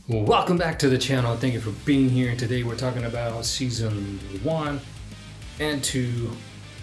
Welcome back to the channel. Thank you for being here. Today we're talking about season 1 and 2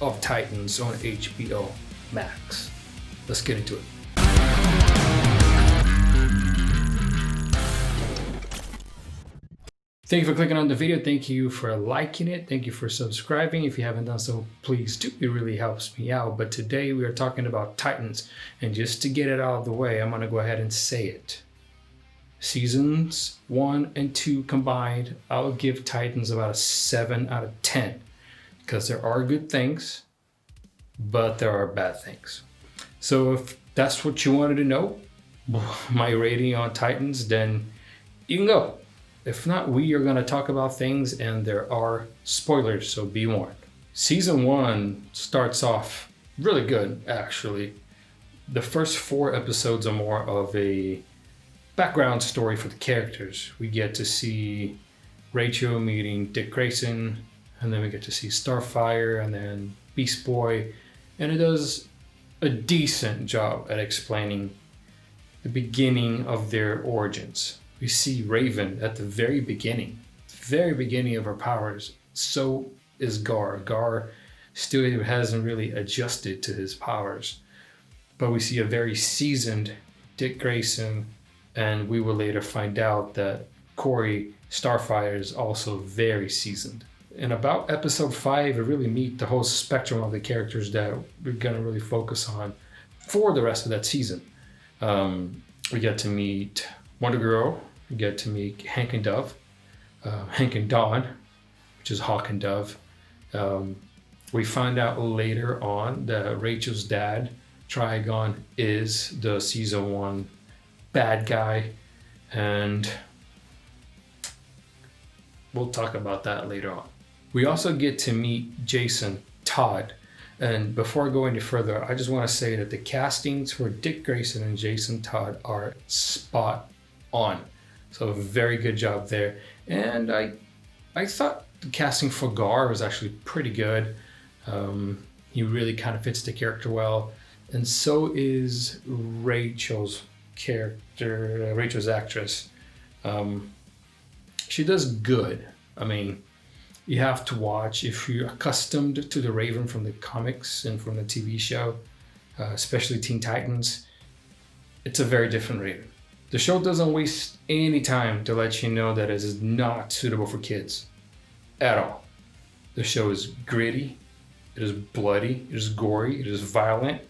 of Titans on HBO Max. Let's get into it. Thank you for clicking on the video. Thank you for liking it. Thank you for subscribing. If you haven't done so, please do. It really helps me out. But today we are talking about Titans. And just to get it out of the way, I'm going to go ahead and say it. Seasons 1 and 2 combined, I'll give Titans about a 7 out of 10 because there are good things, but there are bad things. So if that's what you wanted to know, my rating on Titans, then you can go. If not, we are going to talk about things and there are spoilers, so be warned. Season 1 starts off really good, actually. The first 4 episodes are more of a background story for the characters. We get to see Rachel meeting Dick Grayson, and then we get to see Starfire and then Beast Boy, and it does a decent job at explaining the beginning of their origins. We see Raven at the very beginning of her powers. So is Gar. Gar still hasn't really adjusted to his powers, but we see a very seasoned Dick Grayson. And we will later find out that Corey Starfire is also very seasoned. In about episode 5, we really meet the whole spectrum of the characters that we're going to really focus on for the rest of that season. We get to meet Wonder Girl. We get to meet Hank and Dove. Hank and Dawn, which is Hawk and Dove. We find out later on that Rachel's dad, Trigon, is the season 1 bad guy, and we'll talk about that later on. We also get to meet Jason Todd, and before I go any further, I just want to say that the castings for Dick Grayson and Jason Todd are spot on, so a very good job there. And I thought the casting for Gar was actually pretty good. He really kind of fits the character well, and so is Rachel's actress. She does good. I mean, you have to watch if you're accustomed to the Raven from the comics and from the TV show, especially Teen Titans. It's a very different Raven. The show doesn't waste any time to let you know that it is not suitable for kids at all. The show is gritty, it is bloody, it is gory, it is violent.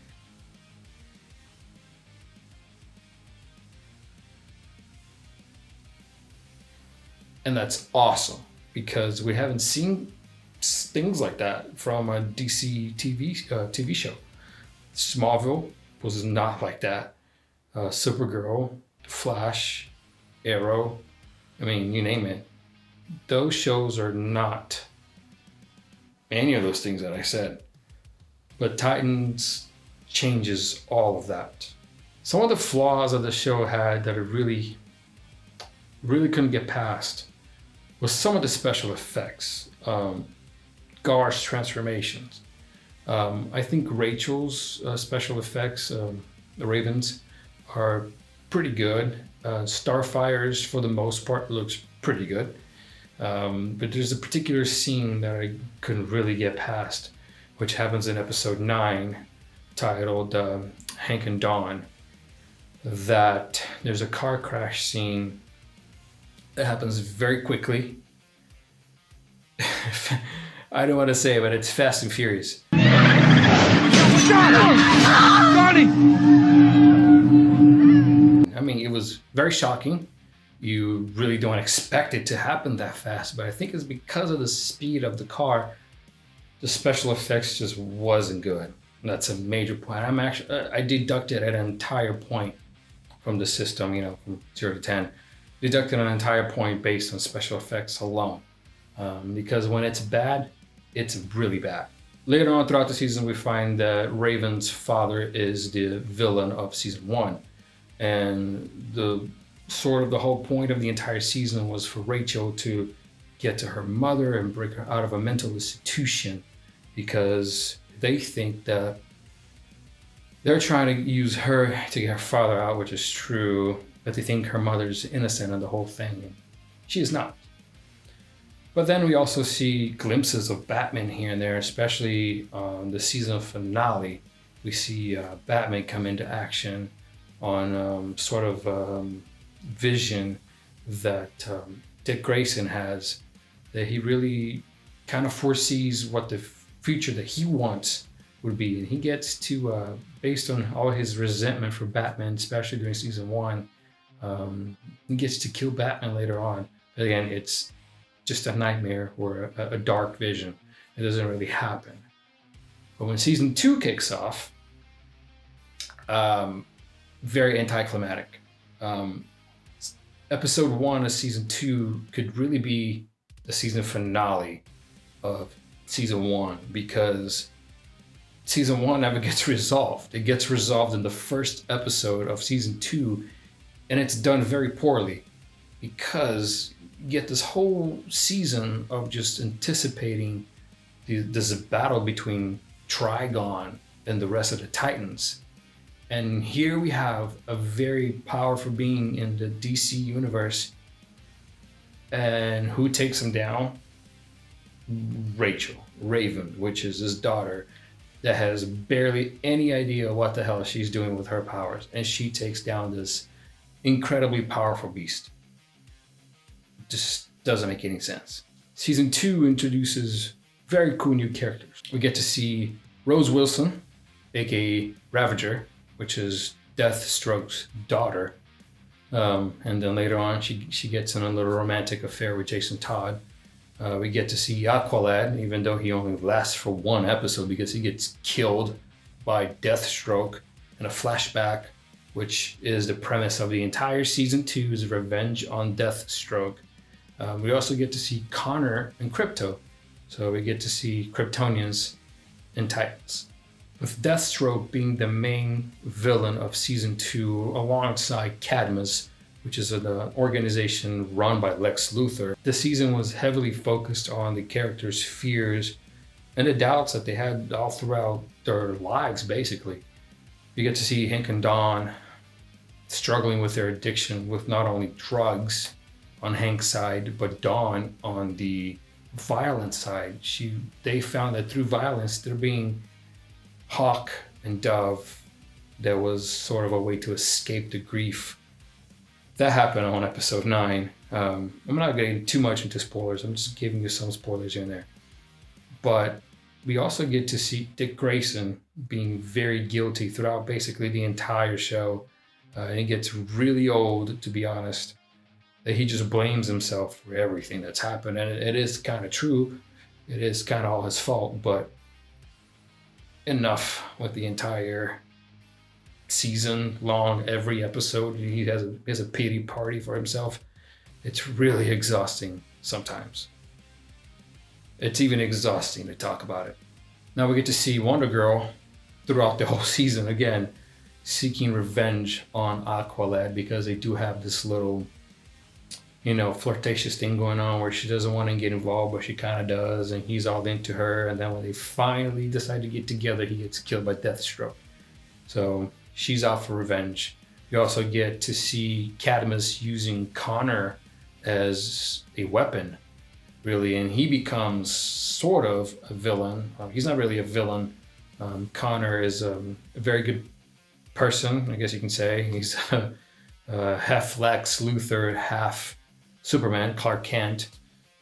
And that's awesome because we haven't seen things like that from a DC TV show. Smallville was not like that. Supergirl, Flash, Arrow, I mean, you name it. Those shows are not any of those things that I said. But Titans changes all of that. Some of the flaws that the show had that it really couldn't get past was some of the special effects. Gar's transformations. I think Rachel's special effects, the Ravens, are pretty good. Starfire's, for the most part, looks pretty good. But there's a particular scene that I couldn't really get past, which happens in episode 9, titled Hank and Dawn, that there's a car crash scene that happens very quickly. I don't want to say it, but it's Fast and Furious. I mean, it was very shocking. You really don't expect it to happen that fast, but I think it's because of the speed of the car. The special effects just wasn't good. And that's a major point. I deducted an entire point from the system, from 0 to 10. Deducted an entire point based on special effects alone. Because when it's bad, it's really bad. Later on throughout the season, we find that Raven's father is the villain of season 1. And the whole point of the entire season was for Rachel to get to her mother and break her out of a mental institution, because they think that they're trying to use her to get her father out, which is true. but they think her mother's innocent of the whole thing, and she is not. But then we also see glimpses of Batman here and there, especially on the season finale. We see Batman come into action on vision that Dick Grayson has, that he really kind of foresees what the future that he wants would be. And he gets to, based on all his resentment for Batman, especially during season 1, he gets to kill Batman later on. But again, it's just a nightmare or a dark vision. It doesn't really happen. But when season 2 kicks off, very anticlimactic. Episode 1 of season 2 could really be the season finale of season 1, because season 1 never gets resolved. It gets resolved in the first episode of season 2, and it's done very poorly, because you get this whole season of just anticipating this battle between Trigon and the rest of the Titans. And here we have a very powerful being in the DC universe. And who takes him down? Raven, which is his daughter, that has barely any idea what the hell she's doing with her powers. And she takes down this incredibly powerful beast. Just doesn't make any sense. Season 2 introduces very cool new characters. We get to see Rose Wilson, aka Ravager, which is Deathstroke's daughter. And then later on, she gets in a little romantic affair with Jason Todd. We get to see Aqualad, even though he only lasts for 1 episode, because he gets killed by Deathstroke in a flashback, which is the premise of the entire season 2's revenge on Deathstroke. We also get to see Connor and Krypto. So we get to see Kryptonians and Titans, with Deathstroke being the main villain of season 2 alongside Cadmus, which is an organization run by Lex Luthor. The season was heavily focused on the characters' fears and the doubts that they had all throughout their lives, basically. You get to see Hank and Dawn struggling with their addiction with not only drugs on Hank's side, but Dawn on the violence side. They found that through violence, they're being Hawk and Dove, there was sort of a way to escape the grief. That happened on episode 9. I'm not getting too much into spoilers. I'm just giving you some spoilers here and there. But we also get to see Dick Grayson being very guilty throughout basically the entire show. And it gets really old, to be honest, that he just blames himself for everything that's happened. And it is kind of true. It is kind of all his fault, but enough with the entire season long. Every episode he has a pity party for himself. It's really exhausting sometimes. It's even exhausting to talk about it. Now we get to see Wonder Girl throughout the whole season again, seeking revenge on Aqualad, because they do have this little, flirtatious thing going on where she doesn't want to get involved, but she kind of does, and he's all into her. And then when they finally decide to get together, he gets killed by Deathstroke. So she's out for revenge. You also get to see Cadmus using Connor as a weapon, really, and he becomes sort of a villain. He's not really a villain. Connor is a very good person, I guess you can say. He's half Lex Luthor, half Superman, Clark Kent.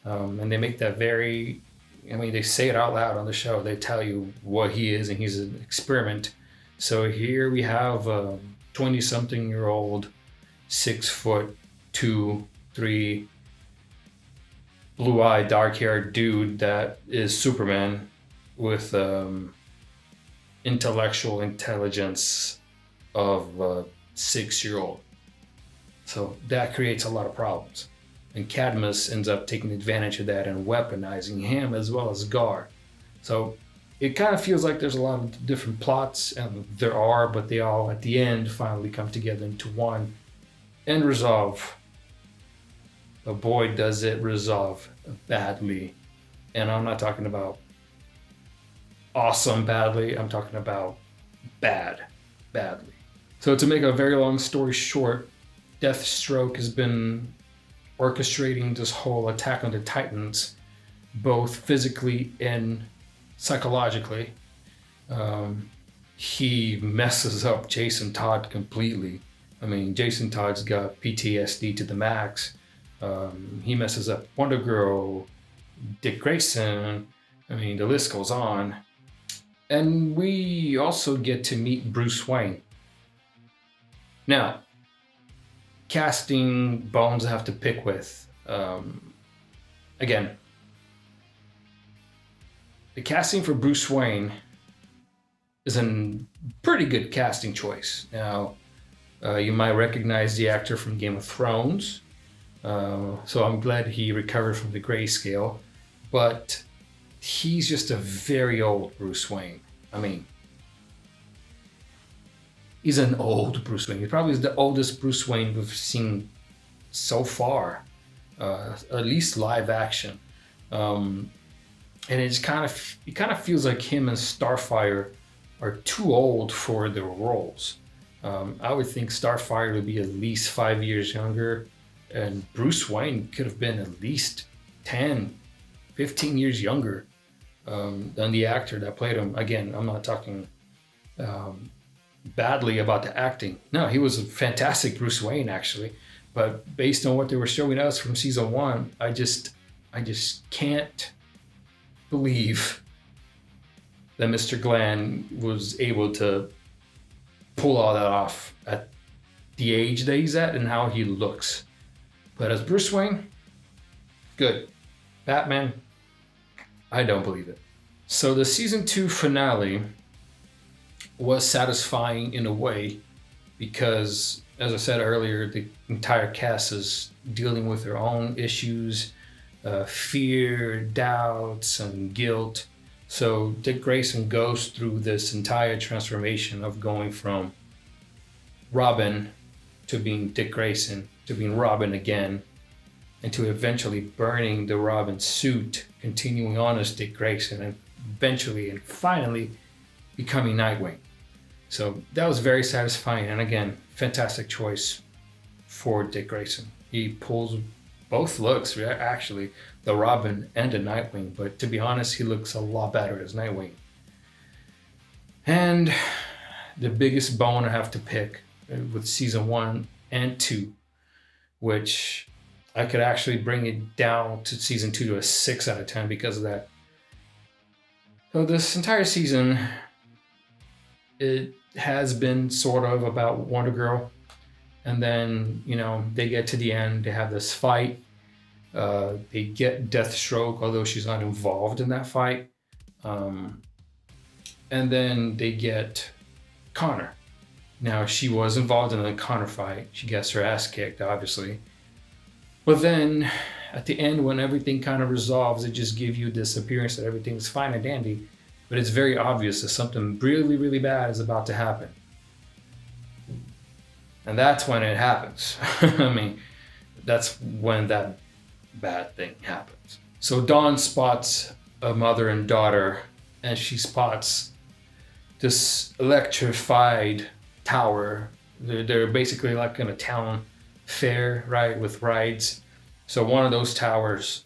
And they make that they say it out loud on the show. They tell you what he is, and he's an experiment. So here we have a 20-something-year-old, 6'2", 3", blue-eyed, dark-haired dude that is Superman with intellectual intelligence of a 6-year-old. So that creates a lot of problems. And Cadmus ends up taking advantage of that and weaponizing him as well as Gar. So it kind of feels like there's a lot of different plots, and there are, but they all at the end finally come together into one and resolve. But boy, does it resolve badly. And I'm not talking about awesome badly, I'm talking about badly. So to make a very long story short, Deathstroke has been orchestrating this whole attack on the Titans, both physically and psychologically. He messes up Jason Todd completely. I mean, Jason Todd's got PTSD to the max. He messes up Wonder Girl, Dick Grayson. I mean, the list goes on. And we also get to meet Bruce Wayne. Now, casting bones I have to pick with. Again, the casting for Bruce Wayne is a pretty good casting choice. Now, you might recognize the actor from Game of Thrones. So I'm glad he recovered from the grayscale. But he's just a very old Bruce Wayne. I mean, he's an old Bruce Wayne. He probably is the oldest Bruce Wayne we've seen so far, at least live action. And it kind of feels like him and Starfire are too old for their roles. I would think Starfire would be at least 5 years younger, and Bruce Wayne could have been at least 10, 15 years younger than the actor that played him. Again, I'm not talking badly about the acting. No, he was a fantastic Bruce Wayne, actually. But based on what they were showing us from season 1, I just can't believe that Mr. Glenn was able to pull all that off at the age that he's at and how he looks. But as Bruce Wayne, good. Batman, I don't believe it. So the season 2 finale was satisfying in a way because, as I said earlier, the entire cast is dealing with their own issues, fear, doubts, and guilt. So Dick Grayson goes through this entire transformation of going from Robin to being Dick Grayson to being Robin again, and to eventually burning the Robin suit, continuing on as Dick Grayson, and eventually and finally becoming Nightwing. So that was very satisfying, and again, fantastic choice for Dick Grayson. He pulls both looks, actually, the Robin and the Nightwing, but to be honest, he looks a lot better as Nightwing. And the biggest bone I have to pick with season 1 and 2, which I could actually bring it down to season 2 to a 6 out of 10 because of that. So this entire season, it has been sort of about Wonder Girl. And then, they get to the end, they have this fight. They get Deathstroke, although she's not involved in that fight. And then they get Connor. Now, she was involved in the Connor fight. She gets her ass kicked, obviously. But then, at the end, when everything kind of resolves, it just gives you this appearance that everything's fine and dandy. But it's very obvious that something really, really bad is about to happen. And that's when it happens. I mean, that's when that bad thing happens. So Dawn spots a mother and daughter, and she spots this electrified tower. They're basically like in a town fair, right, with rides. So one of those towers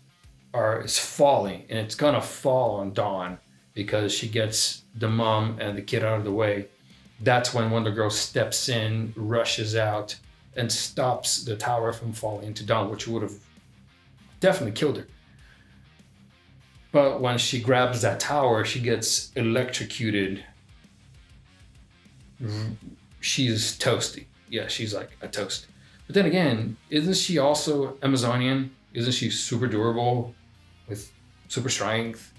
is falling, and it's gonna fall on Dawn because she gets the mom and the kid out of the way. That's when Wonder Girl steps in, rushes out, and stops the tower from falling into Dawn, which would have definitely killed her. But when she grabs that tower, she gets electrocuted. She's toasty. Yeah, she's like a toast. But then again, isn't she also Amazonian? Isn't she super durable with super strength?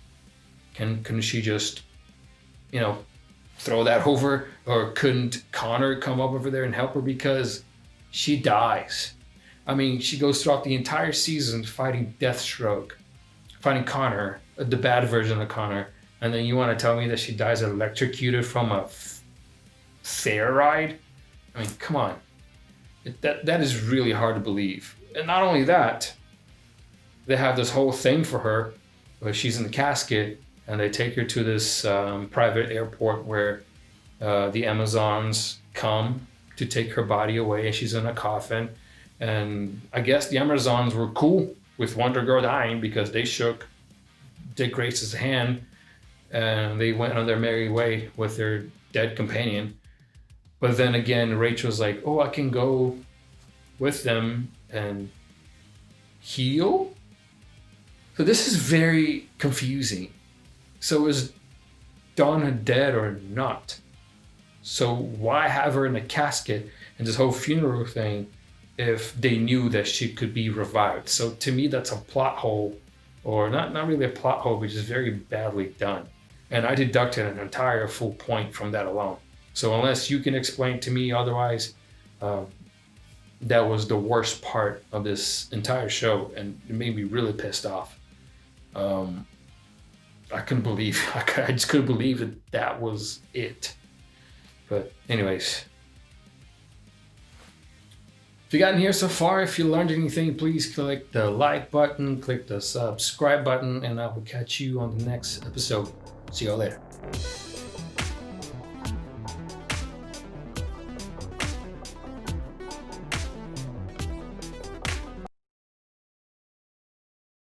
Couldn't she just, throw that over? Or couldn't Connor come up over there and help her because she dies? I mean, she goes throughout the entire season fighting Deathstroke, fighting Connor, the bad version of Connor, and then you want to tell me that she dies electrocuted from a fair ride? I mean, come on. That is really hard to believe. And not only that, they have this whole thing for her where she's in the casket, and they take her to this private airport where the Amazons come to take her body away, and she's in a coffin. And I guess the Amazons were cool with Wonder Girl dying because they shook Dick Grace's hand and they went on their merry way with their dead companion. But then again, Rachel's like, oh, I can go with them and heal? So this is very confusing. So is Donna dead or not? So why have her in a casket and this whole funeral thing if they knew that she could be revived? So to me, that's a plot hole, or not really a plot hole, but just very badly done. And I deducted an entire full point from that alone. So unless you can explain to me otherwise, that was the worst part of this entire show, and it made me really pissed off. I just couldn't believe that was it. But anyways, if you gotten here so far, if you learned anything, please click the like button, click the subscribe button, and I will catch you on the next episode. See y'all later.